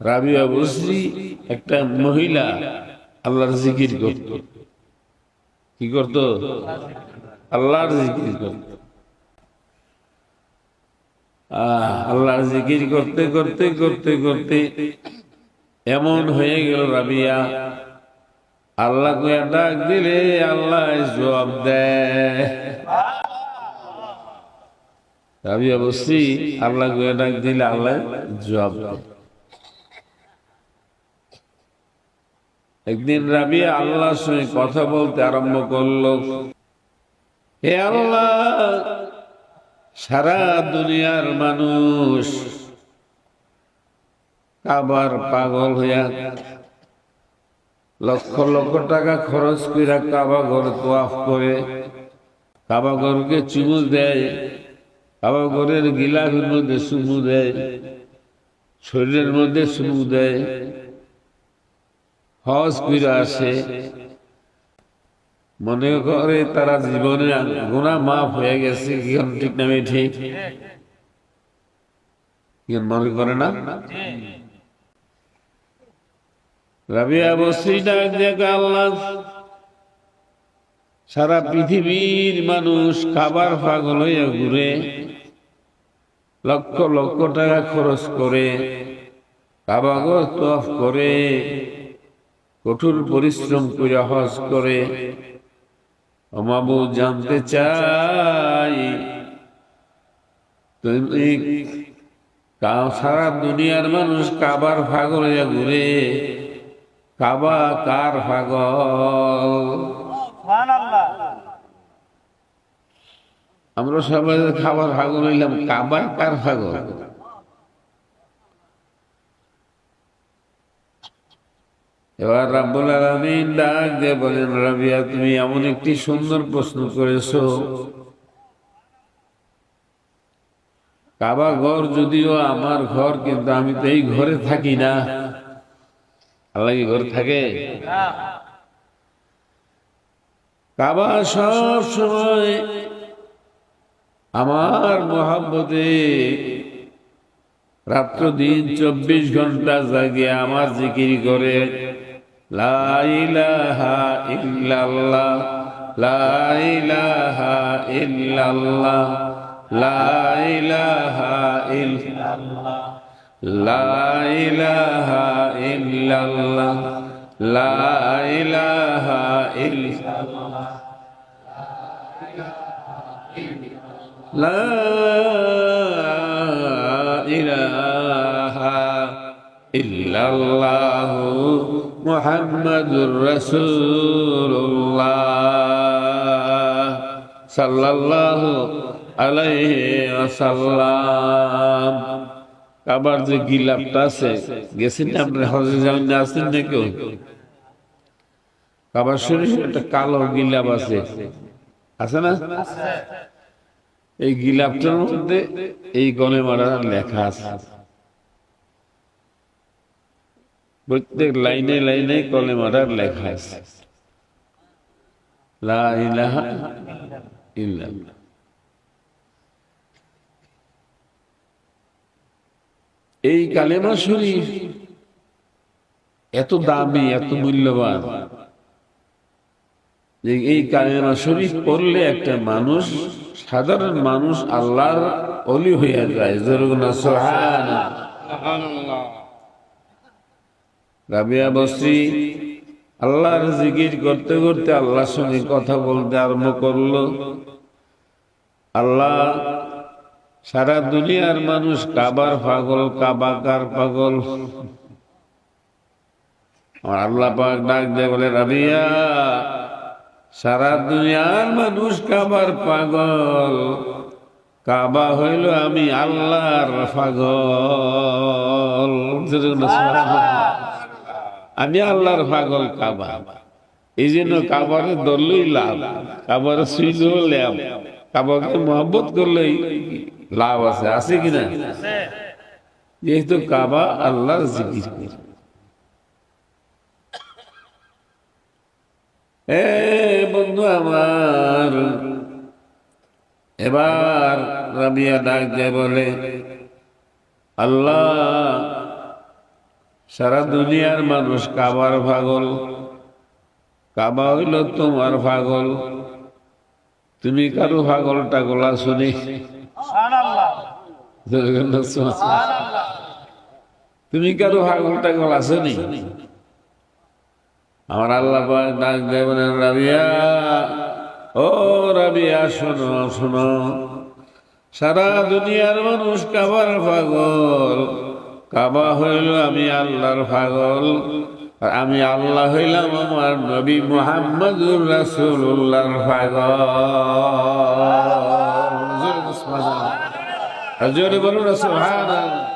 রাবিয়া বসরি একটা মহিলা আল্লাহর জিকির করত। কি করত? আল্লাহর জিকির করত। আল্লাহর জিকির করতে করতে করতে করতে এমন হয়ে গেল রাবিয়া আল্লাহকে ডাক দিলে আল্লাহ জবাব দেয়। রাবিয়া বসরি আল্লাহকে ডাক দিলে আল্লাহ জবাব দেয়। একদিন রাবিয়া আল্লাহর সঙ্গে কথা বলতে আরম্ভ করলো, হে আল্লাহ, সারা দুনিয়ার মানুষ কাবার পাগল হইয়া লক্ষ লক্ষ টাকা খরচ করে কাবা ঘর তোয়াফ করে, কাবা ঘরকে চুমু দেয়, কাবা ঘরের গিলাফের মধ্যে চুমু দেয়, শরীরের মধ্যে চুমু দেয়, হজ করে আসে, মনে করে তারা জীবনে গুনাহ মাফ হয়ে গেছে। কি ঠিক না? ঠিক মনে করে না? রাবিয়া বসরি ডাক দেখে, আল্লাহ, সারা পৃথিবীর মানুষ কাবার পাগল হইয়া ঘুরে, লক্ষ লক্ষ টাকা খরচ করে কাবা ঘর তওয়াফ করে, কঠোর পরিশ্রম করে হজ করে। মাবুদ, জানতে চাই তুমি সারা দুনিয়ার মানুষ কাবার পাগল হইয়া ঘুরে, কাবা কার পাগল? আমরা সবাই খাবার পাগল হইলাম, কাবা কার পাগল? এবার রাব্বুল আলামিন ডাক দিয়ে বলেন, রাবিয়া, তুমি এমন একটি সুন্দর প্রশ্ন করেছো। কাবা ঘর যদিও আমার ঘর, কিন্তু আমি তো এই ঘরে থাকি না। আল্লাহ কি ঘর থাকে? কাবা সব সময় আমার মহব্বতে রাত্র দিন 24 ঘন্টা জাগিয়ে আমার জিকির করে, লা ইলাহা ইল্লাল্লাহ, লা ইলাহা ইল্লাল্লাহ, লা ইলাহা ইল্লাল্লাহ, লা ইলাহা ইল্লাল্লাহ, লা ইলাহা ইল্লাল্লাহ, লা ইলাহা ইল্লাল্লাহ মুহাম্মাদুর রাসূলুল্লাহ সাল্লাল্লাহু আলাইহি ওয়াসাল্লাম। কাবার যে গিলাফটা আছে, গেছেন না আপনারা? হজে যাবেন না? আছেন না কেউ? কাবার শরীফে একটা কালো গিলাফ আছে, আছে না? এই গিলাফটার মধ্যে এই কলেমাটা লেখা আছে। প্রত্যেক লাইনে লাইনে কলেমাটার লেখা আছে, লা ইলাহা ইল্লাল্লাহ। এই কালেমা শরীফ এত দামি, এত মূল্যবান যে এই কালেমা শরীফ পড়লে একটা মানুষ, সাধারণ মানুষ, আল্লাহর ওলি হইয়া যায়। সুবহানাল্লাহ। রাবিয়া বসরি আল্লাহর জিকির করতে করতে আল্লাহর সঙ্গে কথা বলতে আরম্ভ করলো। আল্লাহ, সারা দুনিয়ার মানুষ কাবার পাগল, কাবা কার পাগল? আর আল্লাহ পাক ডাক দিয়ে বলে, রাবিয়া, সারা দুনিয়ার মানুষ কাবার পাগল, কাবা হইল আমি আল্লাহর পাগল। আমি আল্লাহর পাগল কাবা। এই জন্য কাবারে ধরলেই লাভ, কাবারে সুইলেও লাভ, কাবাকে মহব্বত করলেই লাভ আছে। আছে কিনা? যেহেতু কাবা আল্লাহর জিকির করে। বন্ধু আমার, এবার রাবিয়া ডাক দিয়ে বলে, আল্লাহ, সারা দুনিয়ার মানুষ কাবার পাগল, কাবা হইল তোমার পাগল। তুমি কারো পাগল টাগল শুনি তুমি কারো পাগল টাগল আসনি? আমার আল্লাহ ডাক দেবেন, রাবিয়া, ও রাবিয়া, শোনো শোনো, সারা দুনিয়ার মানুষ কাবার পাগল, কাবা হইল আমি আল্লাহর পাগল, আর আমি আল্লাহ হইলাম আমার নবী মুহাম্মদুর রাসূলুল্লাহর পাগল। জোরে বলুন সুবহানাল্লাহ।